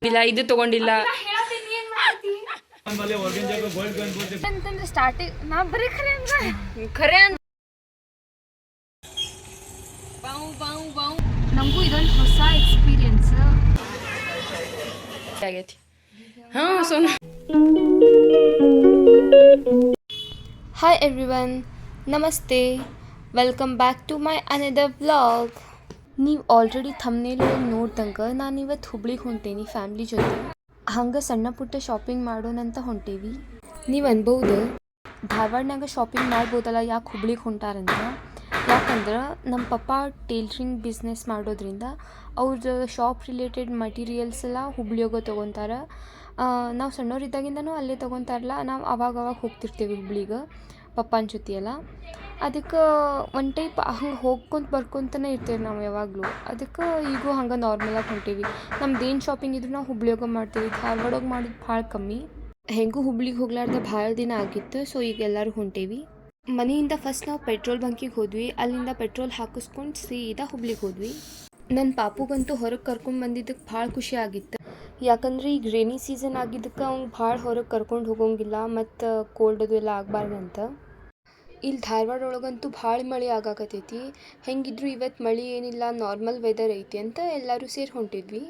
ಇಲ್ಲ ಇದು ತಗೊಂಡಿಲ್ಲ ಅಂತಂದ್ರೆ ಸ್ಟಾರ್ಟಿಂಗ್ ನಾ ಬರೀ ಖರೆ ಅಂತ ನಮಗೂ ಇದೊಂದು ಹೊಸ ಎಕ್ಸ್ಪೀರಿಯನ್ಸ್ ಆಗೈತಿ. ಹಾಂ ಸೋನ ಹಾಯ್ ಎವ್ರಿವನ್, ನಮಸ್ತೆ, welcome back to my another vlog. ನೀವು ಆಲ್ರೆಡಿ ಥಂಬ್ನೇಲ್ ನೋಡ್ದಂಗೆ ನಾನು ಇವತ್ತು ಹುಬ್ಳಿಗೆ ಹೊಂಟೇನಿ ಫ್ಯಾಮ್ಲಿ ಜೊತೆ. ಹಂಗೆ ಸಣ್ಣ ಪುಟ್ಟ ಶಾಪಿಂಗ್ ಮಾಡೋಣಂತ ಹೊಂಟೇವಿ. ನೀವು ಅನ್ಬೋದು ಧಾರವಾಡನಾಗ ಶಾಪಿಂಗ್ ಮಾಡ್ಬೋದಲ್ಲ, ಯಾಕೆ ಹುಬ್ಳಿಗೆ ಹೊಂಟಾರಂತ. ಯಾಕಂದ್ರೆ ನಮ್ಮ ಪಪ್ಪ ಟೇಲ್ರಿಂಗ್ ಬಿಸ್ನೆಸ್ ಮಾಡೋದ್ರಿಂದ ಅವ್ರದ್ದು ಶಾಪ್ ರಿಲೇಟೆಡ್ ಮಟೀರಿಯಲ್ಸ್ ಎಲ್ಲ ಹುಬ್ಳಿಯಾಗ ತೊಗೊತಾರೆ. ನಾವು ಸಣ್ಣವರಿದ್ದಾಗಿಂದನೂ ಅಲ್ಲೇ ತೊಗೊತಾರಲ್ಲ, ನಾವು ಅವಾಗ ಹೋಗ್ತಿರ್ತೀವಿ ಹುಬ್ಳಿಗೆ ಪಪ್ಪನ ಜೊತೆ ಎಲ್ಲ. ಅದಕ್ಕೆ ಒನ್ ಟೈಪ್ ಹಂಗೆ ಹೋಗ್ಕೊಂತ ಬರ್ಕೊತನೇ ಇರ್ತೀವಿ ನಾವು ಯಾವಾಗಲೂ. ಅದಕ್ಕೆ ಈಗೂ ಹಂಗೆ ನಾರ್ಮಲಾಗಿ ಹೊಂಟೀವಿ. ನಮ್ದೇನು ಶಾಪಿಂಗ್ ಇದ್ರೂ ನಾವು ಹುಬ್ಳಿಯಾಗ ಮಾಡ್ತೀವಿ, ಧಾರವಾಡೋಗಿ ಮಾಡೋದು ಭಾಳ ಕಮ್ಮಿ. ಹೆಂಗೂ ಹುಬ್ಳಿಗೆ ಹೋಗ್ಲಾರ್ದೆ ಭಾಳ ದಿನ ಆಗಿತ್ತು, ಸೊ ಈಗ ಎಲ್ಲರೂ ಹೊಂಟೇವಿ. ಮನೆಯಿಂದ ಫಸ್ಟ್ ನಾವು ಪೆಟ್ರೋಲ್ ಬಂಕಿಗೆ ಹೋದ್ವಿ, ಅಲ್ಲಿಂದ ಪೆಟ್ರೋಲ್ ಹಾಕಿಸ್ಕೊಂಡು ಸೀದಾ ಹುಬ್ಳಿಗೆ ಹೋದ್ವಿ. ನನ್ನ ಪಾಪುಗಂತೂ ಹೊರಗೆ ಕರ್ಕೊಂಡು ಬಂದಿದ್ದಕ್ಕೆ ಭಾಳ ಖುಷಿ ಆಗಿತ್ತು. ಯಾಕಂದರೆ ಈಗ ರೇನಿ ಸೀಸನ್ ಆಗಿದ್ದಕ್ಕೆ ಅವ್ನು ಭಾಳ ಹೊರಗೆ ಕರ್ಕೊಂಡು ಹೋಗೋಂಗಿಲ್ಲ, ಮತ್ತು ಕೋಲ್ಡ್ ಅದು ಎಲ್ಲ ಆಗಬಾರ್ದಂತ. ಇಲ್ಲಿ ಧಾರವಾಡ ಒಳಗಂತೂ ಭಾಳ ಮಳೆ ಆಗಾಕತ್ತೈತಿ. ಹೆಂಗಿದ್ರು ಇವತ್ತು ಮಳೆ ಏನಿಲ್ಲ, ನಾರ್ಮಲ್ ವೆದರ್ ಐತಿ ಅಂತ ಎಲ್ಲರೂ ಸೇರಿ ಹೊಂಟಿದ್ವಿ.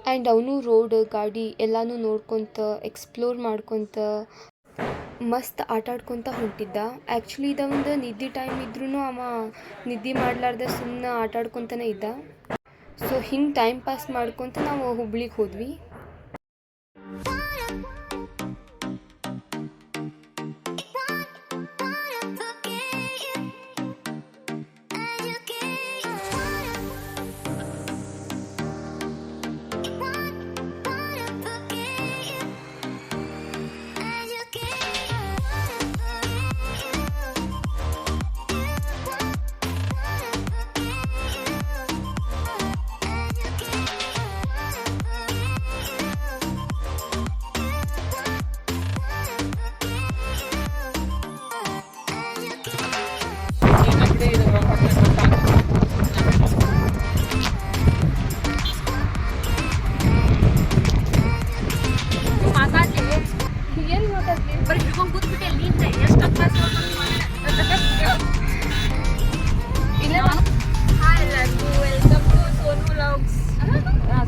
ಆ್ಯಂಡ್ ಅವನು ರೋಡ್ ಗಾಡಿ ಎಲ್ಲನೂ ನೋಡ್ಕೊತ ಎಕ್ಸ್ಪ್ಲೋರ್ ಮಾಡ್ಕೊತ ಮಸ್ತ್ ಆಟಾಡ್ಕೊತ ಹೊಂಟಿದ್ದ. ಆ್ಯಕ್ಚುಲಿ ಇದೊಂದು ನಿದ್ದೆ ಟೈಮ್ ಇದ್ರೂ ಅವ ನಿದ್ದೆ ಮಾಡಲಾರ್ದೆ ಸುಮ್ಮನೆ ಆಟಾಡ್ಕೊತಾನೆ ಇದ್ದ. ಸೊ ಹಿಂಗೆ ಟೈಮ್ ಪಾಸ್ ಮಾಡ್ಕೊತ ನಾವು ಹುಬ್ಳಿಗೆ ಹೋದ್ವಿ.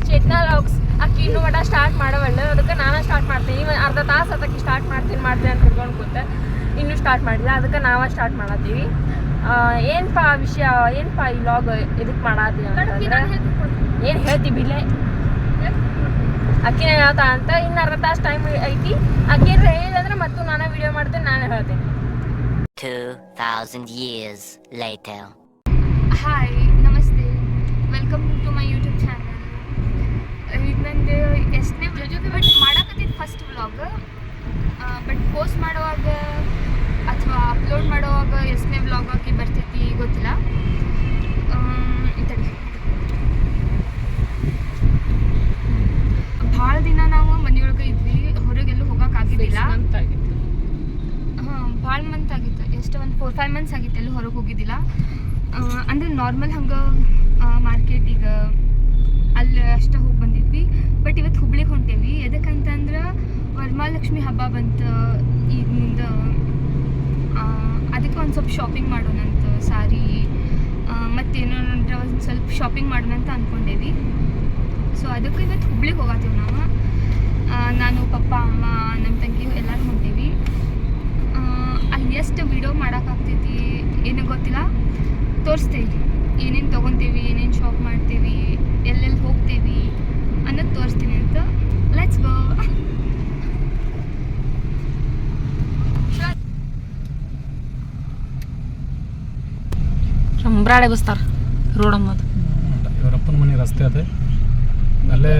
ಚೇತನಾ ವ್ಲಾಗ್ಸ್ ಅಕ್ಕಿ ಇನ್ನೂ ಮಟ ಸ್ಟಾರ್ಟ್ ಮಾಡವಲ್ಲ, ಅದಕ್ಕೆ ನಾನು ಸ್ಟಾರ್ಟ್ ಮಾಡ್ತೀನಿ. ಅರ್ಧ ತಾಸು ಅದಕ್ಕೆ ಸ್ಟಾರ್ಟ್ ಮಾಡ್ತೀನಿ ಅಂತ ತಿಳ್ಕೊಂಡು ಕೂತೆ, ಇನ್ನೂ ಸ್ಟಾರ್ಟ್ ಮಾಡಿಲ್ಲ. ಅದಕ್ಕೆ ನಾವೇ ಸ್ಟಾರ್ಟ್ ಮಾಡತ್ತೀವಿ. ಏನಪ್ಪ ವಿಷಯ, ಏನಪ್ಪ ಈ ವ್ಲಾಗ್ ಇದಕ್ಕೆ ಮಾಡತ್ತೀವಿ ಅಂತಂದ್ರೆ ಏನು ಹೇಳ್ತೀವಿ ಇಲ್ಲೇ ಅಕ್ಕಿನ ಹೇಳ್ತಾ ಅಂತ. ಇನ್ನು ಅರ್ಧ ತಾಸು ಟೈಮ್ ಐತಿ. ಅಕ್ಕಿ ಹೇಳಿದಂದ್ರೆ ಮತ್ತು ನಾನೇ ವಿಡಿಯೋ ಮಾಡ್ತೀನಿ, ನಾನೇ ಹೇಳ್ತೀನಿ. 2000 years later. ಹಾಯ್, ನಮಸ್ತೆ, welcome to my YouTube channel. ಇದು ನಂದು ಎಷ್ಟನೇ ಬಟ್ ಮಾಡಕತ್ತಿದ್ದು ಫಸ್ಟ್ ವ್ಲಾಗ್. ಬಟ್ ಪೋಸ್ಟ್ ಮಾಡುವಾಗ ಅಥವಾ ಅಪ್ಲೋಡ್ ಮಾಡುವಾಗ ಎಷ್ಟನೇ ವ್ಲಾಗ್ ಆಗಿ ಬರ್ತೈತಿ ಗೊತ್ತಿಲ್ಲ. ಭಾಳ ದಿನ ನಾವು ಮನೆಯೊಳಗೆ ಇದ್ವಿ, ಹೊರಗೆಲ್ಲೂ ಹೋಗೋಕ್ಕಾಗಿದ್ದಿಲ್ಲ. ಹಾಂ, ಭಾಳ ಮಂತ್ ಆಗಿತ್ತು, ಎಷ್ಟು ಒಂದು 4-5 ಮಂತ್ಸ್ ಆಗಿತ್ತು ಎಲ್ಲೂ ಹೊರಗೆ ಹೋಗಿದ್ದಿಲ್ಲ. ಅಂದರೆ ನಾರ್ಮಲ್ ಹಂಗೆ ಮಾರ್ಕೆಟಿಗೆ ಅಲ್ಲಿ ಅಷ್ಟೇ ಹೋಗಿ ಬಂದಿದ್ವಿ. ಬಟ್ ಇವತ್ತು ಹುಬ್ಳಿಗೆ ಹೊಂಟೇವಿ. ಎದಕ್ಕಂತಂದ್ರೆ ವರಮಹಾಲಕ್ಷ್ಮಿ ಹಬ್ಬ ಬಂತು ಈಗ ಮುಂದೆ. ಅದಕ್ಕೆ ಒಂದು ಸ್ವಲ್ಪ ಶಾಪಿಂಗ್ ಮಾಡೋಣಂತ, ಸಾರಿ ಮತ್ತೇನಂದ್ರೆ ಒಂದು ಸ್ವಲ್ಪ ಶಾಪಿಂಗ್ ಮಾಡೋಣಂತ ಅಂದ್ಕೊಂಡೇವಿ. ಸೊ ಅದಕ್ಕೆ ಇವತ್ತು ಹುಬ್ಳಿಗೆ ಹೋಗತ್ತೀವಿ ನಾವು. ನಾನು, ಪಪ್ಪ, ಅಮ್ಮ, ನಮ್ಮ ತಂಗಿ ಎಲ್ಲರೂ ಹೊಂಟೇವಿ. ಅಲ್ಲಿ ಎಷ್ಟು ವೀಡಿಯೋ ಮಾಡೋಕ್ಕಾಗ್ತೈತಿ ಏನೋ ಗೊತ್ತಿಲ್ಲ, ತೋರಿಸ್ತೇವೆ. ಏನೇನು ತೊಗೊತೀವಿ, ಏನೇನು ಶಾಪ್ ಮಾಡ್ತೀವಿ, ಎಲ್ಲೆಲ್ಲಿ ಹೋಗ್ತೀವಿ ಅನ್ನೋದು ತೋರಿಸ್ತೀನಿ ಅಂತ. Let's go. ಶಂಬ್ರಾಳೆ ಬಸ್ತಾರ ರೋಡ್ ಅನ್ನೋದು. ಇವರಪ್ಪನ ಮನೆ ರಸ್ತೆ ಅದೇ ಅಲ್ಲೇ.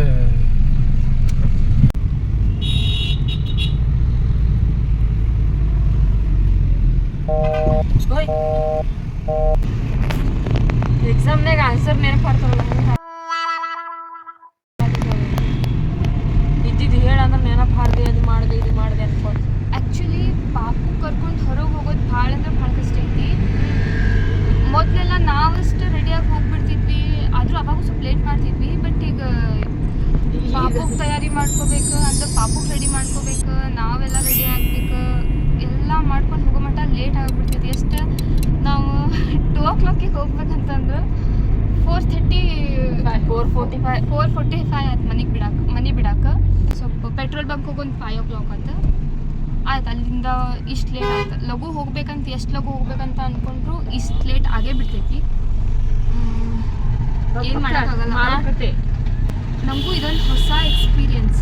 ಎಕ್ಸಾಮ್ನಾಗ ಆನ್ಸರ್ ನೆನಪಾಡ್ತಾರಲ್ಲ, ಇದ್ದಿದ್ದು ಹೇಳಂದ್ರೆ ನೆನಪು ಹಾರ್ದೆ, ಅದು ಮಾಡಿದೆ ಇದು ಮಾಡಿದೆ ಅನ್ಕೊಂಡು. ಆ್ಯಕ್ಚುಲಿ ಪಾಪು ಕರ್ಕೊಂಡು ಹೊರಗೆ ಹೋಗೋದು ಭಾಳ ಅಂದ್ರೆ ಭಾಳ ಕಷ್ಟ ಐತಿ. ಮೊದಲೆಲ್ಲ ನಾವಷ್ಟು ರೆಡಿಯಾಗಿ ಹೋಗ್ಬಿಡ್ತಿದ್ವಿ, ಆದರೂ ಅವಾಗ ಸ್ವಲ್ಪ ಲೇಟ್ ಮಾಡ್ತಿದ್ವಿ. ಬಟ್ ಈಗ ಪಾಪುಗೆ ತಯಾರಿ ಮಾಡ್ಕೋಬೇಕು ಅಂದ್ರೆ ಪಾಪುಗೆ ರೆಡಿ ಮಾಡ್ಕೋಬೇಕು, ನಾವೆಲ್ಲ ರೆಡಿ ಆಗ್ಬೇಕು, ಎಲ್ಲ ಮಾಡ್ಕೊಂಡು ಹೋಗೋ ಮಟ್ಟ ಲೇಟ್ ಆಗಿಬಿಡ್ತೈತಿ. ಎಷ್ಟು ನಾವು 2 o'clock ಹೋಗ್ಬೇಕಂತಂದ್ರೆ 4:45 ಆಯ್ತು ಮನೆ ಬಿಡಾಕ. ಸ್ವಲ್ಪ ಪೆಟ್ರೋಲ್ ಬಂಕ್ ಹೋಗಿ ಒಂದು 5 o'clock ಅಂತ ಆಯ್ತು. ಅಲ್ಲಿಂದ ಇಷ್ಟು ಲೇಟ್ ಆಯ್ತು. ಲಘು ಹೋಗ್ಬೇಕಂತ ಎಷ್ಟು ಲಘು ಹೋಗ್ಬೇಕಂತ ಅಂದ್ಕೊಂಡ್ರು ಇಷ್ಟು ಲೇಟ್ ಆಗೇ ಬಿಡ್ತೈತಿ. ಏನು ಮಾಡೋಕ್ಕಾಗಲ್ಲ. ನಮಗೂ ಇದೊಂದು ಹೊಸ ಎಕ್ಸ್ಪೀರಿಯನ್ಸ್,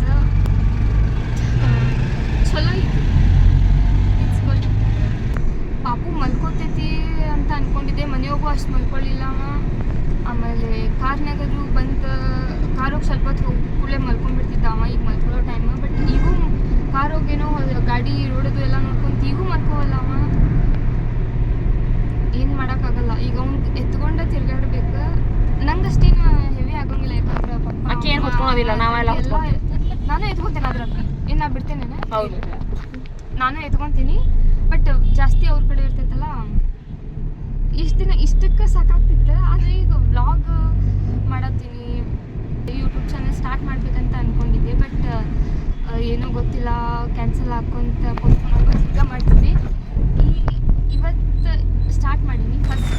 ಚಲೋ ಇತ್ತು. It's good. ಪಾಪು ಮಲ್ಕೋತೈತಿ ಅಂತ ಅಂದ್ಕೊಂಡಿದ್ದೆ, ಮನೆಯೋಗು ಅಷ್ಟು ಮಲ್ಕೊಳ್ಳಿಲ್ಲ. ಆಮೇಲೆ ಕಾರ್ನಾಗದು ಬಂದು ಕಾರೋಗಿ ಸ್ವಲ್ಪ ಹೊತ್ತು ಹೋಗಿ ಕೂಡಲೇ ಮಲ್ಕೊಂಡ್ಬಿಡ್ತಿದ್ದ ಅವ. ಈಗ ಮಲ್ಕೊಳ್ಳೋ ಟೈಮ್. ಬಟ್ ಈಗೂ ಕಾರೋಗೇನೋ ಗಾಡಿ ರೋಡದು ಎಲ್ಲ ನೋಡ್ಕೊಂತ ಈಗೂ ಮಲ್ಕೋವಲ್ಲ ಅವ. ಏನು ಮಾಡೋಕ್ಕಾಗಲ್ಲ. ಈಗ ಅವ್ನು ಎತ್ಕೊಂಡ ತಿರ್ಗಾಡ್ಬೇಕು. ನಂಗಷ್ಟೇನು ಹೆವಿ ಆಗೋಂಗಿಲ್ಲ, ಯಾಕಂದ್ರೆ ಅಕ್ಕಿ ಏನು ಹೊತ್ಕೊಳೋದಿಲ್ಲ, ನಾವೆಲ್ಲ ನಾನು ಎತ್ಕೊತೇನೆ ಅದ್ರಪ್ಪ. ಏನು ನಾ ಬಿಡ್ತೇನೆ? ಹೌದು, ನಾನು ಎತ್ಕೊತೀನಿ. ಬಟ್ ಜಾಸ್ತಿ ಅವ್ರ ಕಡೆ ಇರ್ತೈತಲ್ಲ, ಇಷ್ಟು ದಿನ ಇಷ್ಟಕ್ಕೆ ಸಾಕಾಗ್ತಿತ್ತು. ಆದರೆ ಈಗ ವ್ಲಾಗ್ ಮಾಡತ್ತೀನಿ, ಯೂಟ್ಯೂಬ್ ಚಾನಲ್ ಸ್ಟಾರ್ಟ್ ಮಾಡ್ಬೇಕಂತ ಅಂದ್ಕೊಂಡಿದ್ದೆ. ಬಟ್ ಏನೋ ಗೊತ್ತಿಲ್ಲ, ಕ್ಯಾನ್ಸಲ್ ಹಾಕ್ಕೊಂತ ಪೋಸ್ಟ್ಪೋನ್ ಈಗ ಮಾಡ್ತೀನಿ. ಇವತ್ತು ಸ್ಟಾರ್ಟ್ ಮಾಡೀನಿ. ಫಸ್ಟ್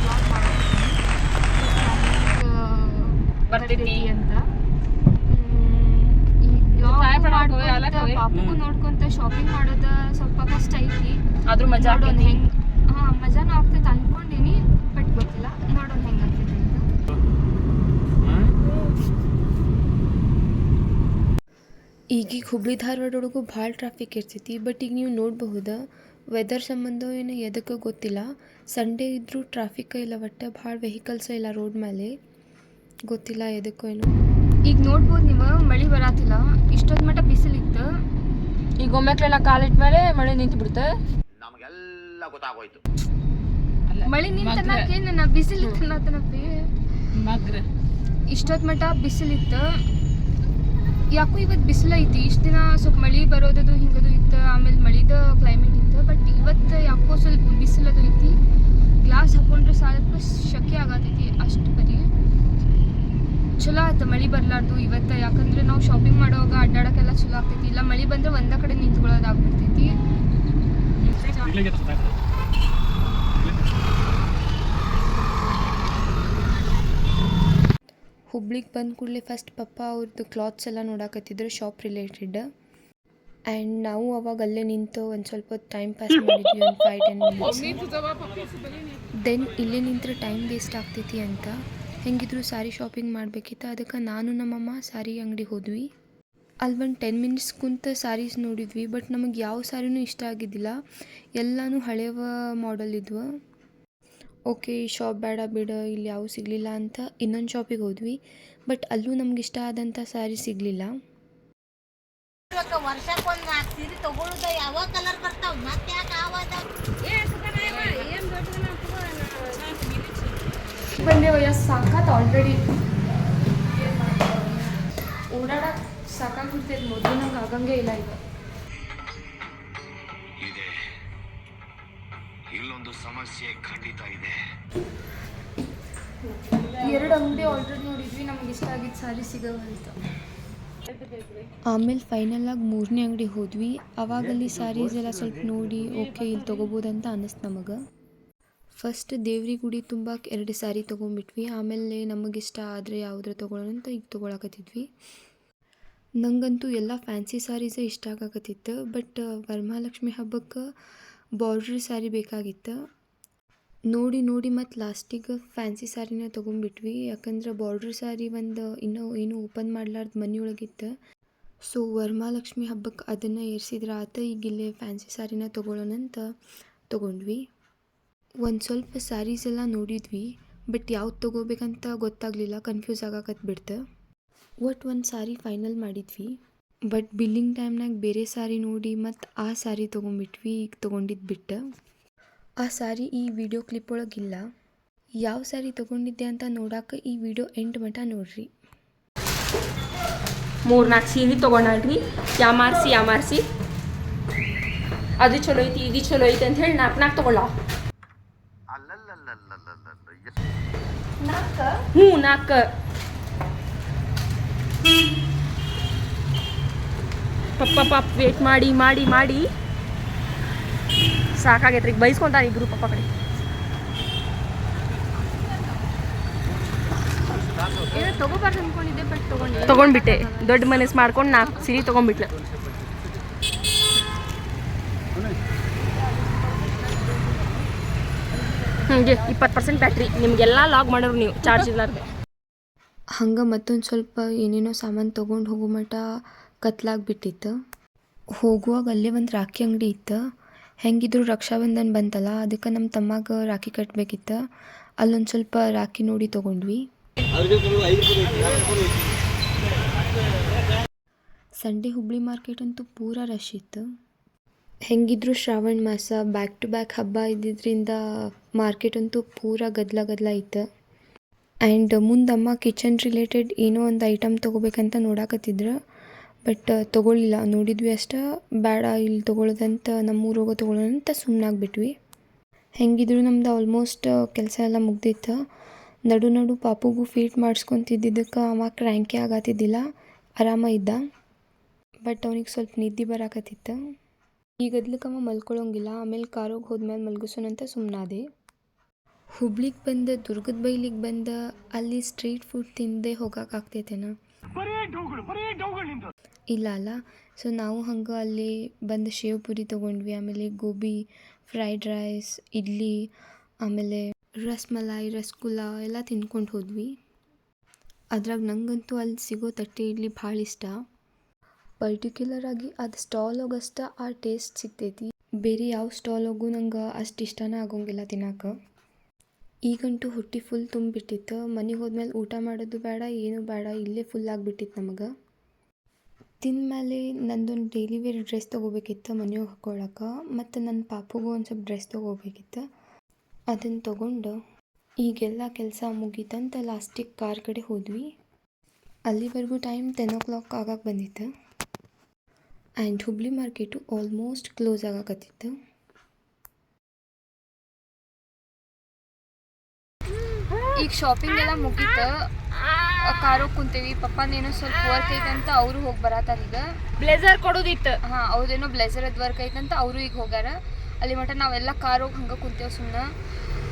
ವ್ಲಾಗ್ ಬರ್ತೈತಿ ಅಂತ. ಈ ವ್ಲಾಗ್ ಮಾಡ್ಕೊಂತ ಪಾಪುಗೂ ನೋಡ್ಕೊಂತ ಶಾಪಿಂಗ್ ಮಾಡೋದು ಸ್ವಲ್ಪ ಕಷ್ಟ ಐತಿ. ಆದ್ರೂ ಮಜಾ ನೋಡೋಣ ಹೆಂಗೆ. ಮಜಾನೂ ಆಗ್ತೈತೆ ಅಂದ್ಕೊಂಡೀನಿ, ಬಟ್ ಗೊತ್ತಿಲ್ಲ, ನೋಡೋಣ ಹೆಂಗೆ ಆಗ್ತೈತೆ ಅಂತ. ಈಗೀಗ ಹುಬ್ಳಿ ಧಾರವಾಡೊಳಗೂ ಭಾಳ ಟ್ರಾಫಿಕ್ ಇರ್ತೈತಿ. ಬಟ್ ಈಗ ನೀವು ನೋಡಬಹುದಾ, ವೆದರ್ ಸಂಬಂಧ ಏನು ಎದಕ್ಕೆ ಗೊತ್ತಿಲ್ಲ, ಸಂಡೇ ಇದ್ದರೂ ಟ್ರಾಫಿಕ್ ಇಲ್ಲ, ಒಟ್ಟು ಭಾಳ ವೆಹಿಕಲ್ಸ್ ಇಲ್ಲ ರೋಡ್ ಮೇಲೆ. ಗೊತ್ತಿಲ್ಲ ಎದಕ್ಕೋ ಏನು. ಈಗ ನೋಡ್ಬೋದು ನೀವು, ಮಳೆ ಬರತ್ತಿಲ್ಲ. ಇಷ್ಟೊತ್ತು ಮಟ್ಟ ಬಿಸಿಲಿತ್ತು. ಈಗ ಒಮ್ಮೆಕ್ಲೆಲ್ಲ ಕಾಲಿಟ್ಟ ಮೇಲೆ ಮಳೆ ನಿಂತು ಬಿಡುತ್ತೆ. ನಮಗೆಲ್ಲ ಗೊತ್ತಾಗೋಯ್ತು. ಮಳೆ ನಿಂತನಕೇನು ನಾ ಬಿಸಿಲಿತ್ತು ಅನ್ನತನಪ್ಪಿ. ಇಷ್ಟೊತ್ತು ಮಟ್ಟ ಬಿಸಿಲಿತ್ತು. ಯಾಕೋ ಇವತ್ತು ಬಿಸಿಲೈತಿ. ಇಷ್ಟು ದಿನ ಸ್ವಲ್ಪ ಮಳೆ ಬರೋದದು ಹಿಂಗದು ಇತ್ತು, ಆಮೇಲೆ ಮಳಿದ ಕ್ಲೈಮೇಟ್ ಇತ್ತು. ಬಟ್ ಇವತ್ತು ಯಾಕೋ ಸ್ವಲ್ಪ ಬಿಸಿಲದು ಐತಿ. ಗ್ಲಾಸ್ ಹಾಕೊಂಡ್ರೆ ಸ್ವಲ್ಪ ಶಕೆ ಆಗತೈತಿ ಅಷ್ಟು ಬರೀ. ಚಲೋ ಆಯ್ತು ಮಳೆ ಬರಲಾರ್ದು ಇವತ್ತು. ಯಾಕಂದ್ರೆ ನಾವು ಶಾಪಿಂಗ್ ಮಾಡುವಾಗ ಅಡ್ಡಾಡೋಕ್ಕೆಲ್ಲ ಚಲೋ ಆಗ್ತೈತಿ. ಇಲ್ಲ ಮಳೆ ಬಂದರೆ ಒಂದೇ ಕಡೆ ನಿಂತ್ಕೊಳ್ಳೋದಾಗ್ಬಿಡ್ತೈತಿ. ಹುಬ್ಳಿಗೆ ಬಂದ ಕೂಡಲೇ ಫಸ್ಟ್ ಪಪ್ಪ ಅವ್ರದ್ದು ಕ್ಲಾತ್ಸ್ ಎಲ್ಲ ನೋಡಾಕತ್ತಿದ್ರು, ಶಾಪ್ ರಿಲೇಟೆಡ್. ಆ್ಯಂಡ್ ನಾವು ಅವಾಗ ಅಲ್ಲೇ ನಿಂತು ಒಂದು ಸ್ವಲ್ಪ ಹೊತ್ತು ಟೈಮ್ ಪಾಸ್ ಮಾಡಿದ್ವಿ, ಒಂದು 5-10 ಮಿನಿಟ್ಸ್. ದೆನ್ ಇಲ್ಲೇ ನಿಂತ್ರೆ ಟೈಮ್ ವೇಸ್ಟ್ ಆಗ್ತೈತಿ ಅಂತ ಹೆಂಗಿದ್ರು ಸಾರಿ ಶಾಪಿಂಗ್ ಮಾಡಬೇಕಿತ್ತು. ಅದಕ್ಕೆ ನಾನು ನಮ್ಮಮ್ಮ ಸಾರಿ ಅಂಗಡಿ ಹೋದ್ವಿ. ಅಲ್ಲಿ ಒಂದು 10 ಮಿನಿಟ್ಸ್ ಕುಂತು ಸಾರೀಸ್ ನೋಡಿದ್ವಿ. ಬಟ್ ನಮಗೆ ಯಾವ ಸಾರಿನೂ ಇಷ್ಟ ಆಗಿದ್ದಿಲ್ಲ, ಎಲ್ಲನೂ ಹಳೆಯ ಮಾಡೆಲ್ ಇದ್ವು. ಓಕೆ, ಈ ಶಾಪ್ ಬೇಡ ಬಿಡು, ಇಲ್ಲಿ ಯಾವ ಸಿಗಲಿಲ್ಲ ಅಂತ ಇನ್ನೊಂದು ಶಾಪಿಗೆ ಹೋದ್ವಿ. ಬಟ್ ಅಲ್ಲೂ ನಮ್ಗೆ ಇಷ್ಟ ಆದಂಥ ಸಾರಿ ಸಿಗಲಿಲ್ಲ. ವರ್ಷಕ್ಕೊಂದು 4 ಸೀರೆ ತಗೊಳ್ಳೋದು, ಯಾವ ಕಲರ್ ಬರ್ತಾವ ಮತ್ತೆ ಯಾಕೆ ಆವಾದ ಬಂದೇವಯ್ಯ, ಸಾಕಾತ್ ಆಲ್ರೆಡಿ. ಓಡಾಡಕ್ಕೆ ಸಾಕಾಗ್ಬಿಡ್ತೈತೆ. ಮೊದಲು ನಂಗೆ ಆಗಂಗೆ ಇಲ್ಲ ಈಗ. ಇದೆ, ಇಲ್ಲೊಂದು ಸಮಸ್ಯೆ ಖಂಡಿತ ಇದೆ. 2 ಅಂಗಡಿ ಆಲ್ರೆಡಿ ನೋಡಿದ್ವಿ, ನಮ್ಗೆ ಇಷ್ಟ ಆಗಿದ್ದು ಸಾರಿ ಸಿಗೋವಂತ. ಆಮೇಲೆ ಫೈನಲಾಗಿ 3ನೇ ಅಂಗಡಿ ಹೋದ್ವಿ. ಅವಾಗಲ್ಲಿ ಸ್ಯಾರೀಸ್ ಎಲ್ಲ ಸ್ವಲ್ಪ ನೋಡಿ ಓಕೆ ಇಲ್ಲಿ ತೊಗೋಬೋದಂತ ಅನ್ನಿಸ್ತು ನಮಗೆ. ಫಸ್ಟ್ ದೇವ್ರಿ ಗುಡಿ ತುಂಬಕ್ಕೆ 2 ಸ್ಯಾರಿ ತೊಗೊಂಬಿಟ್ವಿ. ಆಮೇಲೆ ನಮಗಿಷ್ಟ ಆದರೆ ಯಾವುದ್ರ ತೊಗೊಳ್ಳೋಣ ಅಂತ ಈಗ ತೊಗೊಳಕತ್ತಿದ್ವಿ. ನನಗಂತೂ ಎಲ್ಲ ಫ್ಯಾನ್ಸಿ ಸ್ಯಾರೀಸೇ ಇಷ್ಟ ಆಗಕತ್ತಿತ್ತು. ಬಟ್ ವರಮಹಾಲಕ್ಷ್ಮಿ ಹಬ್ಬಕ್ಕೆ ಬಾರ್ಡ್ರ್ ಸ್ಯಾರಿ ಬೇಕಾಗಿತ್ತು. ನೋಡಿ ಮತ್ತು ಲಾಸ್ಟಿಗೆ ಫ್ಯಾನ್ಸಿ ಸ್ಯಾರಿನ ತೊಗೊಂಬಿಟ್ವಿ. ಯಾಕಂದ್ರೆ ಬಾರ್ಡ್ರ್ ಸ್ಯಾರಿ ಒಂದು ಇನ್ನೂ ಏನೂ ಓಪನ್ ಮಾಡಲಾರ್ದು ಮನೆಯೊಳಗಿತ್ತು. ಸೊ ವರಮಹಾಲಕ್ಷ್ಮಿ ಹಬ್ಬಕ್ಕೆ ಅದನ್ನು ಏರ್ಸಿದ್ರೆ ಆತ. ಈಗ ಇಲ್ಲೇ ಫ್ಯಾನ್ಸಿ ಸ್ಯಾರಿನ ತೊಗೊಳ್ಳೋಣ ಅಂತ ತೊಗೊಂಡ್ವಿ. ಒಂದು ಸ್ವಲ್ಪ ಸ್ಯಾರೀಸ್ ಎಲ್ಲ ನೋಡಿದ್ವಿ, ಬಟ್ ಯಾವ್ದು ತೊಗೋಬೇಕಂತ ಗೊತ್ತಾಗಲಿಲ್ಲ, ಕನ್ಫ್ಯೂಸ್ ಆಗಕತ್ಬಿಡ್ತು. ಒಟ್ಟು ಒಂದು ಸ್ಯಾರಿ ಫೈನಲ್ ಮಾಡಿದ್ವಿ. ಬಟ್ ಬಿಲ್ಲಿಂಗ್ ಟೈಮ್ನಾಗ ಬೇರೆ ಸ್ಯಾರಿ ನೋಡಿ ಮತ್ತು ಆ ಸ್ಯಾರಿ ತೊಗೊಂಬಿಟ್ವಿ. ಈಗ ತೊಗೊಂಡಿದ್ದು ಬಿಟ್ಟು ಆ ಸ್ಯಾರಿ ಈ ವಿಡಿಯೋ ಕ್ಲಿಪ್ ಒಳಗಿಲ್ಲ. ಯಾವ ಸ್ಯಾರಿ ತೊಗೊಂಡಿದ್ದೆ ಅಂತ ನೋಡೋಕೆ ಈ ವಿಡಿಯೋ ಎಂಡ್ ಮಟ್ಟ ನೋಡ್ರಿ. 3-4 ಸೀರೆ ತೊಗೊಂಡ್ರಿ, ಯಾಮಾರಿಸಿ ಅದು ಚಲೋ ಐತಿ ಇದು ಚಲೋ ಐತಿ ಅಂತ ಹೇಳಿ 4 ತೊಗೊಳ್ಳ. 4 ಪಾಪ ವೇಟ್ ಮಾಡಿ ಮಾಡಿ ಮಾಡಿ ಸಾಕಾಗೈತ್ರಿ. ಈಗ ಬೈಸ್ಕೊಂತಾನೆ ಇಬ್ರು ಪಪ್ಪ ಕಡೆ. ತಗೋಬಾರ್ದು ಅನ್ಕೊಂಡಿದ್ದೆ ಬಟ್ ತೊಗೊಂಡ್ಬಿಟ್ಟೆ. ದೊಡ್ಡ ಮನಸ್ಸು ಮಾಡ್ಕೊಂಡು 4 ಸೀರೆ ತೊಗೊಂಡ್ಬಿಟ್ಲೆ. ಹಂಗೆ 20% ಬ್ಯಾಟ್ರಿ. ನಿಮಗೆಲ್ಲ ಲಾಗ್ ಮಾಡೋರು ನೀವು ಚಾರ್ಜ್ ಇಲ್ಲಾರ್ದೆ. ಹಂಗೆ ಮತ್ತೊಂದು ಸ್ವಲ್ಪ ಏನೇನೋ ಸಾಮಾನು ತೊಗೊಂಡು ಹೋಗೋ ಮಟ್ಟ ಕತ್ಲಾಗ್ಬಿಟ್ಟಿತ್ತು. ಹೋಗುವಾಗ ಅಲ್ಲೇ ಒಂದು ರಾಖಿ ಅಂಗಡಿ ಇತ್ತು. ಹೆಂಗಿದ್ರು ರಕ್ಷಾಬಂಧನ ಬಂತಲ್ಲ, ಅದಕ್ಕೆ ನಮ್ಮ ತಮ್ಮಗೆ ರಾಖಿ ಕಟ್ಟಬೇಕಿತ್ತು. ಅಲ್ಲೊಂದು ಸ್ವಲ್ಪ ರಾಖಿ ನೋಡಿ ತೊಗೊಂಡ್ವಿ. ಸಂಡೇ ಹುಬ್ಳಿ ಮಾರ್ಕೆಟ್ ಅಂತೂ ಪೂರ ರಶ್ ಇತ್ತು. ಹೆಂಗಿದ್ರು ಶ್ರಾವಣ ಮಾಸ ಬ್ಯಾಕ್ ಟು ಬ್ಯಾಕ್ ಹಬ್ಬ ಇದ್ದಿದ್ದರಿಂದ ಮಾರ್ಕೆಟ್ ಅಂತೂ ಪೂರ ಗದ್ದಲ ಇತ್ತು. ಆ್ಯಂಡ್ ಮುಂದಮ್ಮ ಕಿಚನ್ ರಿಲೇಟೆಡ್ ಏನೋ ಒಂದು ಐಟಮ್ ತೊಗೋಬೇಕಂತ ನೋಡಾಕತ್ತಿದ್ರು. ಬಟ್ ತೊಗೊಳ್ಳಿಲ್ಲ. ನೋಡಿದ್ವಿ ಅಷ್ಟೇ, ಬೇಡ ಇಲ್ಲಿ ತೊಗೊಳ್ಳೋದಂತ ನಮ್ಮೂರೋಗೋ ತೊಗೊಳ್ಳೋದಂತ ಸುಮ್ಮನಾಗ್ಬಿಟ್ವಿ. ಹೆಂಗಿದ್ರು ನಮ್ದು ಆಲ್ಮೋಸ್ಟ್ ಕೆಲಸ ಎಲ್ಲ ಮುಗ್ದಿತ್ತು. ನಡು ಪಾಪುಗೂ ಫೀಡ್ ಮಾಡಿಸ್ಕೊತಿದ್ದಕ್ಕೆ ಅವ ಕ್ರ್ಯಾಂಕೇ ಆಗತ್ತಿದ್ದಿಲ್ಲ, ಆರಾಮ ಇದ್ದ. ಬಟ್ ಅವನಿಗೆ ಸ್ವಲ್ಪ ನಿದ್ದೆ ಬರಾಕತ್ತಿತ್ತು. ಈಗದ್ಲಕ್ಕೆ ಅವ ಮಲ್ಕೊಳ್ಳೋಂಗಿಲ್ಲ. ಆಮೇಲೆ ಕಾರೋಗಿ ಹೋದ್ಮೇಲೆ ಮಲ್ಗಿಸೋಣಂತ ಸುಮ್ಮನಾದೆ. ಹುಬ್ಳಿಗೆ ಬಂದು ದುರ್ಗದ ಬೈಲಿಗೆ ಬಂದು ಅಲ್ಲಿ ಸ್ಟ್ರೀಟ್ ಫುಡ್ ತಿಂದೇ ಹೋಗೋಕ್ಕಾಗ್ತೈತೇನ? ಇಲ್ಲ ಅಲ್ಲ. ಸೊ ನಾವು ಹಂಗೆ ಅಲ್ಲಿ ಬಂದು ಶೇವ್ ಪುರಿ ತೊಗೊಂಡ್ವಿ. ಆಮೇಲೆ ಗೋಬಿ, ಫ್ರೈಡ್ ರೈಸ್, ಇಡ್ಲಿ, ಆಮೇಲೆ ರಸ್ಮಲಾಯಿ, ರಸಗುಲ್ಲ ಎಲ್ಲ ತಿನ್ಕೊಂಡು ಹೋದ್ವಿ. ಅದ್ರಾಗ ನಂಗಂತೂ ಅಲ್ಲಿ ಸಿಗೋ ತಟ್ಟೆ ಇಡ್ಲಿ ಭಾಳ ಇಷ್ಟ. ಪರ್ಟಿಕ್ಯುಲರ್ ಆಗಿ ಅದು ಸ್ಟಾಲೋಗಷ್ಟ ಆ ಟೇಸ್ಟ್ ಸಿಗ್ತೈತಿ. ಬೇರೆ ಯಾವ ಸ್ಟಾಲೋಗೂ ನಂಗೆ ಅಷ್ಟು ಇಷ್ಟನೇ ಆಗೋಂಗಿಲ್ಲ ತಿನ್ನೋಕೆ. ಈಗಂತೂ ಹೊಟ್ಟೆ ಫುಲ್ ತುಂಬಿಬಿಟ್ಟಿತ್ತು. ಮನೆಗೆ ಹೋದ್ಮೇಲೆ ಊಟ ಮಾಡೋದು ಬೇಡ, ಏನೂ ಬೇಡ, ಇಲ್ಲೇ ಫುಲ್ ಆಗಿಬಿಟ್ಟಿತ್ತು ನಮಗೆ. ತಿಂದಮೇಲೆ ನಂದೊಂದು ಡೈಲಿ ವೇರ್ ಡ್ರೆಸ್ ತೊಗೋಬೇಕಿತ್ತು ಮನೆಯೊಳಗೆ ಹಾಕ್ಕೊಳ್ಳೋಕೆ. ಮತ್ತು ನನ್ನ ಪಾಪುಗೂ ಒಂದು ಸ್ವಲ್ಪ ಡ್ರೆಸ್ ತೊಗೋಬೇಕಿತ್ತು. ಅದನ್ನು ತೊಗೊಂಡು ಈಗೆಲ್ಲ ಕೆಲಸ ಮುಗೀತಂತ ಲಾಸ್ಟಿಗೆ ಕಾರ್ ಕಡೆ ಹೋದ್ವಿ. ಅಲ್ಲಿವರೆಗೂ ಟೈಮ್ 10 o'clock ಆಗಕ್ಕೆ ಬಂದಿತ್ತು. And Hubli market almost close ಆಗಕತ್ತಿತ್ತು. ಈಗ ಶಾಪಿಂಗ್ ಎಲ್ಲ ಮುಗೀತು. ಕಾರೋಗಿ ಕುಂತೀವಿ. ಪಪ್ಪನೇನೋ ಸ್ವಲ್ಪ ವರ್ಕ್ ಐತಂತ ಅವರು ಹೋಗಿ ಬರತ್ತಾರ. ಈಗ ಬ್ಲೇಸರ್ ಕೊಡೋದಿತ್ತು. ಹಾಂ, ಅವ್ರದೇನೋ ಬ್ಲೇಸರ್ ಅದು ವರ್ಕ್ ಐತಂತ ಅವರು ಈಗ ಹೋಗ್ಯಾರ. ಅಲ್ಲಿ ಮಟ್ಟ ನಾವೆಲ್ಲ ಕಾರೋಗಿ ಹಂಗೆ ಕುಂತೇವೆ ಸುಮ್ಮನೆ.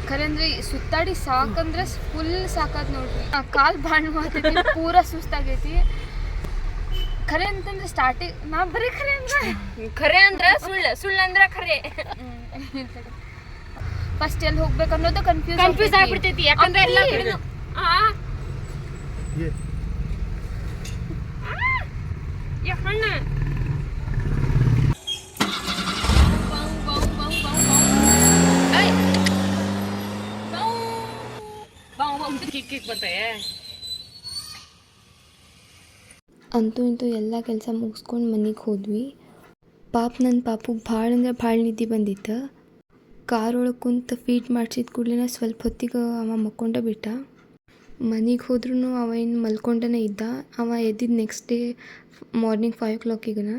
ಖರೆ ಅಂದ್ರೆ ಸುತ್ತಾಡಿ ಸಾಕಂದ್ರೆ ಫುಲ್ ಸಾಕಾದ್ ನೋಡ್ರಿ. ಕಾಲು ಭಾಳ ಮಾತೈತಿ, ಪೂರ ಸುಸ್ತಾಗೈತಿ. ಖರೆ ಅಂತಂದ್ರೆ ಸ್ಟಾರ್ಟಿಂಗ್ ನಾ ಬರೀ ಖರೆ ಅಂದ್ರೆ ಸುಳ್ಳು ಅಂದ್ರೆ ಖರೆ. ಫಸ್ಟ್ ಎಲ್ಲಿ ಹೋಗ್ಬೇಕು ಅನ್ನೋದು ಕನ್ಫ್ಯೂಸ್ ಆಗ್ಬಿಡ್ತೈತಿ. ಯಾಕಂದ್ರೆ ಎಲ್ಲ ಅಂತೂ ಇಂತೂ ಎಲ್ಲ ಕೆಲಸ ಮುಗಿಸ್ಕೊಂಡು ಮನೆಗೆ ಹೋದ್ವಿ. ನನ್ನ ಪಾಪುಗೆ ಭಾಳ ಅಂದ್ರೆ ಭಾಳ ನಿದ್ದೆ ಬಂದಿತ್ತು. ಕಾರೊಳಗೆ ಕುಂತು ಫೀಡ್ ಮಾಡಿಸಿದ ಕೂಡಲೇ ಸ್ವಲ್ಪ ಹೊತ್ತಿಗೆ ಅವ ಮಕ್ಕೊಂಡೇ ಬಿಟ್ಟ. ಮನೆಗೆ ಹೋದ್ರೂ ಅವ ಏನು ಮಲ್ಕೊಂಡೇ ಇದ್ದ. ಅವ ಎದ್ದಿದ್ದು ನೆಕ್ಸ್ಟ್ ಡೇ ಮಾರ್ನಿಂಗ್ 5 o'clockigನ.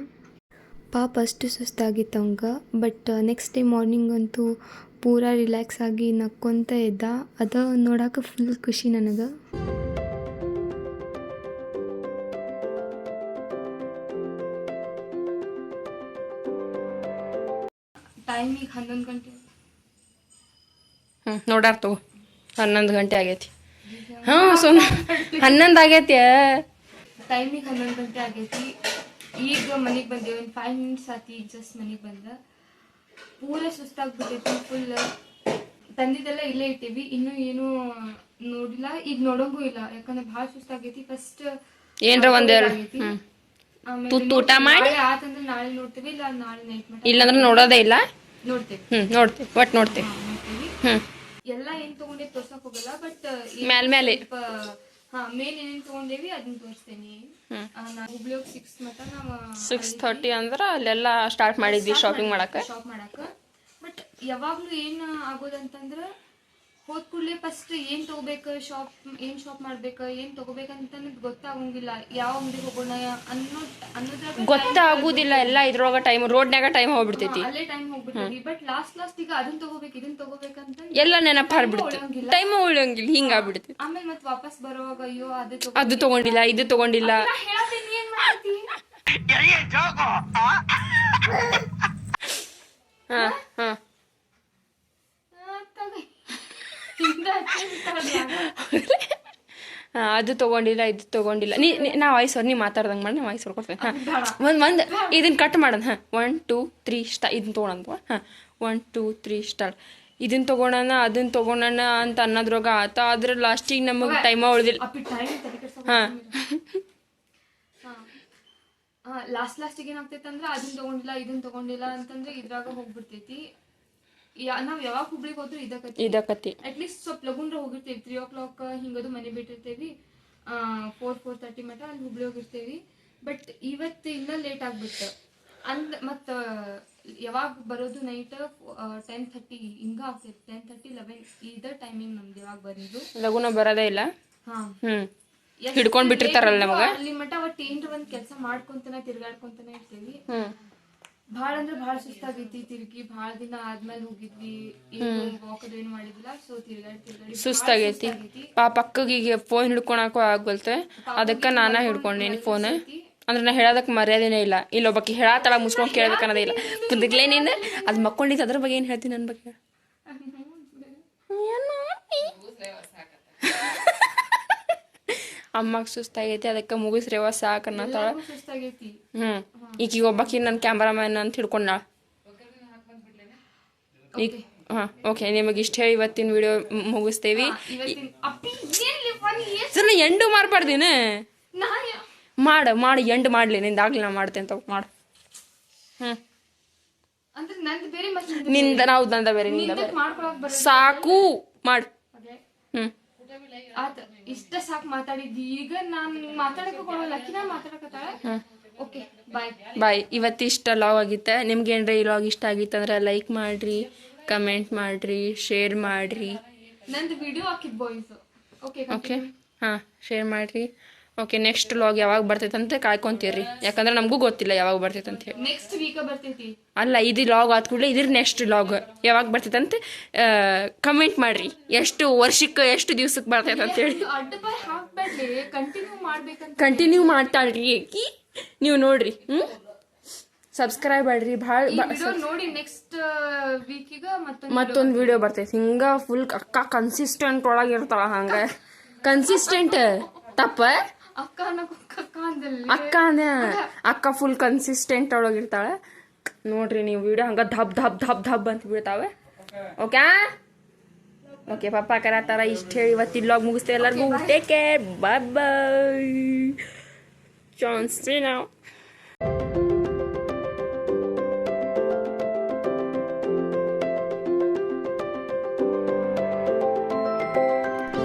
ಪಾಪ ಅಷ್ಟು ಸುಸ್ತಾಗಿತ್ತು ಅವಂಗೆ. ಬಟ್ ನೆಕ್ಸ್ಟ್ ಡೇ ಮಾರ್ನಿಂಗ್ ಅಂತೂ ಪೂರಾ ರಿಲ್ಯಾಕ್ಸ್ ಆಗಿ ನಕ್ಕೊಂತ ಇದ್ದ. ಅದು ನೋಡೋಕೆ ಫುಲ್ ಖುಷಿ ನನಗೆ. ಟೈಮಿಗೆ 11 ಗಂಟೆ. ನೋಡಾರ ತಗೋ 11 ಗಂಟೆ ಆಗೈತಿ. ಹಾಂ, 11 ಆಗೈತಿ. ಟೈಮಿಗೆ 11 ಗಂಟೆ ಆಗೈತಿ. ಈಗ ಮನೆಗೆ ಬಂದೇವೆ. ಒಂದು 5 minutes ಆತಿ. ಈಗ ಜಸ್ಟ್ ಮನೆಗೆ ಬಂದ. ಪೂರ ಸುಸ್ತಾಗ್ಬಿಟ್ಟೈತಿ ಫುಲ್. ತಂದಿದ್ದೆಲ್ಲ ಇಲ್ಲೇ ಇಟ್ಟೀವಿ. ಇನ್ನೂ ಏನೂ ನೋಡಿಲ್ಲ. ಈಗ ನೋಡೋಂಗೂ ಇಲ್ಲ, ಯಾಕಂದ್ರೆ ಭಾಳ ಸುಸ್ತಾಗೈತಿ. ಫಸ್ಟ್ ಏನ್ರ ಒಂದೆರಡು ತುತ್ತು ಊಟ ಮಾಡಿ ಆತಂದ್ರೆ ನಾಳೆ ನೋಡ್ತೀವಿ, ಇಲ್ಲ ನಾಳೆ ನೈಟ್ ಮಟ್ಟ ಇಲ್ಲಾಂದ್ರೆ ನೋಡೋದೇ ಇಲ್ಲ. ನೋಡ್ತೇವೆ. ನೋಡ್ತೀವಿ, ಒಟ್ಟು ನೋಡ್ತೀವಿ. ಎಲ್ಲ ಏನ್ ತಗೊಂಡೇ ತೋರ್ಸಕ್ ಹೋಗಲ್ಲ. ಬಟ್ ಮೇಲೆ ಮೇನ್ ಏನೇನ್ ತಗೊಂಡೇವಿ ಅದನ್ನ ತೋರಿಸ್ತೇನೆ. ನಾವು ಹುಬ್ಳಿಯೋಗ 6 ಮಟ್ಟ ನಾವು 6:30 ಅಂದ್ರೆ ಅಲ್ಲೆಲ್ಲ ಸ್ಟಾರ್ಟ್ ಮಾಡಿದ್ವಿ ಶಾಪಿಂಗ್ ಮಾಡಕ್ಕೆ. ಬಟ್ ಯಾವಾಗ್ಲೂ ಏನ್ ಆಗೋದಂತಂದ್ರ ಹೋದ್ ಕೂಡಲೇ ಫಸ್ಟ್ ಏನ್ ತಗೋಬೇಕು, ಶಾಪ್ ಮಾಡ್ಬೇಕು, ಏನ್ ತಗೋಬೇಕಂತ ಗೊತ್ತಾಗಂಗಿಲ್ಲ. ಯಾವ ಅಂಗಡಿಗೆ ಹೋಗೋಣ ಅನ್ನೋದ್ರಾಗ ಗೊತ್ತಾಗುದಿಲ್ಲ. ಎಲ್ಲ ಇದ್ರೊಳಗ ಟೈಮ್, ರೋಡ್ನಾಗ ಟೈಮ್ ಹೋಗ್ಬಿಡ್ತೈತಿ. ಅಲ್ಲೇ ಟೈಮ್ ಹೋಗ್ಬಿಡ್ತೈತಿ. ಬಟ್ ಲಾಸ್ಟ್ ಈಗ ಅದನ್ನ ತಗೋಬೇಕು, ಇದನ್ನ ತಗೋಬೇಕಂತ ಎಲ್ಲ ನೆನಪು ಹಾರ್ಬಿಡ್ತು. ಟೈಮ್ ಉಳಿಯಂಗಿಲ್ಲ, ಹಿಂಗಾಗ್ಬಿಡ್ತೈತಿ. ಆಮೇಲೆ ಮತ್ತೆ ವಾಪಸ್ ಬರುವಾಗ ಅಯ್ಯೋ ಅದು ತಗೊಂಡಿಲ್ಲ, ಇದು ತಗೊಂಡಿಲ್ಲ. ಹಾಂ ಹಾಂ ಹಾಂ ಅದು ತೊಗೊಂಡಿಲ್ಲ ಇದು ತೊಗೊಂಡಿಲ್ಲ ನಾ ವಾಯ್ಸ್ ನೀ ಮಾತಾಡ್ದಂಗೆ ಮಾಡಿ ನಾ ವಾಯ್ಸ್ ಹೊಡ್ಕೊಡ್ತೇನೆ ಹಾಂ ಒಂದು ಇದನ್ನು ಕಟ್ ಮಾಡೋಣ ಹಾಂ 1 2 3 ಸ್ಟಾರ್ಟ್ ಇದನ್ನ ತೊಗೊಳಂತ ಹಾಂ 1 2 3 ಸ್ಟಾರ್ಟ್ ಇದನ್ನು ತೊಗೊಳೋಣ ಅದನ್ನು ತೊಗೊಳೋಣ ಅಂತ ಅನ್ನೋದ್ರಾಗ ಆತ ಆದ್ರೆ ಲಾಸ್ಟಿಗೆ ನಮಗೆ ಟೈಮ ಉಳಿದಿಲ್ಲ ಹಾಂ ಲಾಸ್ಟಿಗೆ ಏನಾಗ್ತೈತೆ ಅಂದ್ರೆ ಅದನ್ನ ತೊಗೊಂಡಿಲ್ಲ ಅಂತಂದ್ರೆ ಇದ್ರಾಗ ಹೋಗ್ಬಿಡ್ತೈತಿ. ನಾವ್ ಯಾವಾಗ ಹುಬ್ಳಿಗೆ ಹೋದ್ರು ಇದಕ್ಕತಿ ಅಟ್ಲೀಸ್ಟ್ ಸ್ವಲ್ಪ ಲಗುಂಡ್ರ ಹೋಗಿರ್ತೇವಿ 3 o'clock ಹಿಂಗದು ಮನೆ ಬಿಟ್ಟಿರ್ತೇವಿ 4:30 ಮಟ ಅಲ್ಲಿ ಹುಬ್ಳಿ ಹೋಗಿರ್ತೇವಿ. ಬಟ್ ಇವತ್ತು ಇನ್ನ ಲೇಟ್ ಆಗ್ಬಿಟ್ಟು ಮತ್ತ ಯಾವಾಗ ಬರೋದು ನೈಟ್ 10:30 ಹಿಂಗ ಆಗ್ತೈತಿ. 10:30 11 ಇದ ಟೈಮಿಂಗ್ ನಮ್ದು ಯಾವಾಗ ಬರೋದು ಲಗುನ ಬರೋದೇ ಇಲ್ಲ. ಹಾ ಹಿಡ್ಕೊಂಡ್ ಬಿಟ್ಟಿರ್ತಾರಲ್ಲ ನಮಗ ಅಲ್ಲಿ ಮಟ ಒಟ್ಟು ಏನ್ರ ಒಂದ್ ಕೆಲಸ ಮಾಡ್ಕೊಂತನ ತಿರ್ಗಾಡ್ಕೊಂತನ ಇರ್ತೇವಿ. ಭಾಳ ಅಂದ್ರೆ ಭಾಳ ಸುಸ್ತಾಗೈತಿ. ತಿರ್ಗಿ ಭಾಳ ದಿನ ಆದ್ಮೇಲೆ ಹೋಗಿದ್ವಿ, ಏನು ವಾಕ್ ಅದು ಏನು ಮಾಡಿದಿಲ್ಲ. ಸೊ ತಿರ್ಗಾಡಿ ಸುಸ್ತಾಗೈತಿ. ಪಕ್ಕಗೆ ಈಗ ಫೋನ್ ಹಿಡ್ಕೊಳಕೂ ಆಗ್ಬಲ್ತೆ, ಅದಕ್ಕೆ ನಾನ ಹಿಡ್ಕೊಂಡೇನಿ ಫೋನ್. ಅಂದ್ರೆ ನಾ ಹೇಳೋದಕ್ಕೆ ಮರ್ಯಾದೆನೇ ಇಲ್ಲ. ಇಲ್ಲೊಬ್ಬಕ್ಕೆ ಹೇಳತ್ತಳ ಮುಚ್ಕೊಂಡು ಕೇಳೋದಕ್ಕೆ ಅನ್ನೋದೇ ಇಲ್ಲ. ಕುಂದಿಗ್ಲೇ ನೀನು ಅದು ಮಕ್ಕೊಂಡಿದ್ದು ಅದ್ರ ಬಗ್ಗೆ ಏನು ಹೇಳ್ತೀನಿ ನನ್ನ ಬಗ್ಗೆ. ಅಮ್ಮಗೆ ಸುಸ್ತಾಗೈತಿ ಅದಕ್ಕೆ ಮುಗಿಸ್ರೇವ ಸಾಕು ಅನ್ನತ್ತಾಳ. ಈಗ ಒಬ್ಬಾಕಿ ನನ್ನ ಕ್ಯಾಮ್ರಾಮ್ಯಾನ್ ಅಂತ ಹಿಡ್ಕೊಂಡ. ಈಗ ಹಾಂ ಓಕೆ, ನಿಮಗೆ ಇಷ್ಟ ಹೇಳಿ ಇವತ್ತಿನ ವಿಡಿಯೋ ಮುಗಿಸ್ತೇವಿ. ಸರ್ ಎಂಡು ಮಾರ್ಬಾರ್ದಿನ ಮಾಡು ಎಂಡ್ ಮಾಡಲಿ ನಿಂದಾಗ್ಲಿ ನಾ ಮಾಡ್ತೇನೆ ತಗೋ ಮಾಡು. ನಿಂದ ನಾವು ನಂದ ಬೇರೆ ನಿಂದ ಸಾಕು ಮಾಡು. ಇಷ್ಟ ಸಾಕು ಮಾತಾಡಿದ್ದಿ. ಈಗ ನಾನು ಮಾತಾಡಕ್ಕೆ ಕೊಡೋಲ್ಲ, ನಾ ಮಾತಾಡಕತ್ತಾಳೆ. Okay bye. ಇವತ್ತಿಷ್ಟ ಲಾಗ್ ಆಗಿತ್ತೆ. ನಿಮ್ಗೆ ಏನ್ರಿ ಈ ಲಾಗ್ ಇಷ್ಟ ಆಗಿತ್ತಂದ್ರೆ ಲೈಕ್ ಮಾಡ್ರಿ, ಕಮೆಂಟ್ ಮಾಡ್ರಿ, ಶೇರ್ ಮಾಡ್ರಿ. ನಂದು ವಿಡಿಯೋ ಹಾಕಿದ್ ಬಾಯ್ಸ್. ಓಕೆ ಹಾಂ ಶೇರ್ ಮಾಡ್ರಿ. ಓಕೆ, ನೆಕ್ಸ್ಟ್ ಲಾಗ್ ಯಾವಾಗ ಬರ್ತೈತೆ ಅಂತ ಕಾಯ್ಕೊಂತೀರಿ, ಯಾಕಂದ್ರೆ ನಮಗೂ ಗೊತ್ತಿಲ್ಲ ಯಾವಾಗ ಬರ್ತೈತೆ ಅಂತ ಹೇಳಿ. ನೆಕ್ಸ್ಟ್ ವೀಕ್ ಬರ್ತೈತಿ ಅಲ್ಲ, ಇದು ಲಾಗ್ ಆದ ಕೂಡಲೇ ಇದ್ರ ನೆಕ್ಸ್ಟ್ ಲಾಗ್ ಯಾವಾಗ ಬರ್ತೈತೆ ಅಂತ ಕಮೆಂಟ್ ಮಾಡ್ರಿ. ಎಷ್ಟು ವರ್ಷಕ್ಕೆ ಎಷ್ಟು ದಿವ್ಸಕ್ಕೆ ಬರ್ತೈತೆ ಅಂತ ಹೇಳಿ. ಕಂಟಿನ್ಯೂ ಮಾಡ್ತಾಳ್ರಿ ನೀವು ನೋಡ್ರಿ. ಸಬ್ಸ್ಕ್ರೈಬ್ ಮಾಡ್ರಿ. ಭಾಳ ನೋಡಿ ನೆಕ್ಸ್ಟ್ ವೀಕಿಗ ಮತ್ತೊಂದು ವಿಡಿಯೋ ಬರ್ತೈತಿ. ಹಿಂಗ ಫುಲ್ ಅಕ್ಕ ಕನ್ಸಿಸ್ಟೆಂಟ್ ಒಳಗೆ ಇರ್ತಾಳ. ಹಂಗ ಕನ್ಸಿಸ್ಟೆಂಟ್ ತಪ್ಪ ಅಕ್ಕ ಫುಲ್ ಕನ್ಸಿಸ್ಟೆಂಟ್ ಒಳಗಿರ್ತಾಳೆ. ನೋಡ್ರಿ ನೀವು ವಿಡಿಯೋ ಹಂಗ ಧಬ್ ಧಬ್ ಧಬ್ ಧಬ್ ಅಂತ ಬೀಳ್ತಾವೆ. ಓಕೆ ಪಪ್ಪ ಕರತಾರ. ಇಷ್ಟ ಹೇಳಿ ಇವತ್ತಿನ ಲಾಗ್ ಮುಗಿಸ್ತೇವೆ. ಎಲ್ಲರಿಗೂ ಟೇಕ್ ಕೇರ್, ಬಾಯ್ ಬಾಯ್. ಚಾನ್ಸಿ ನಾವು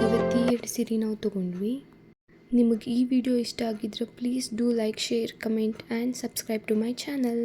ಇವತ್ತು ಈ 2 ಸೀರೆ ನಾವು ತೊಗೊಂಡ್ವಿ. ನಿಮಗೆ ಈ ವಿಡಿಯೋ ಇಷ್ಟ ಆಗಿದ್ರೆ please do like, share, comment and subscribe to my channel.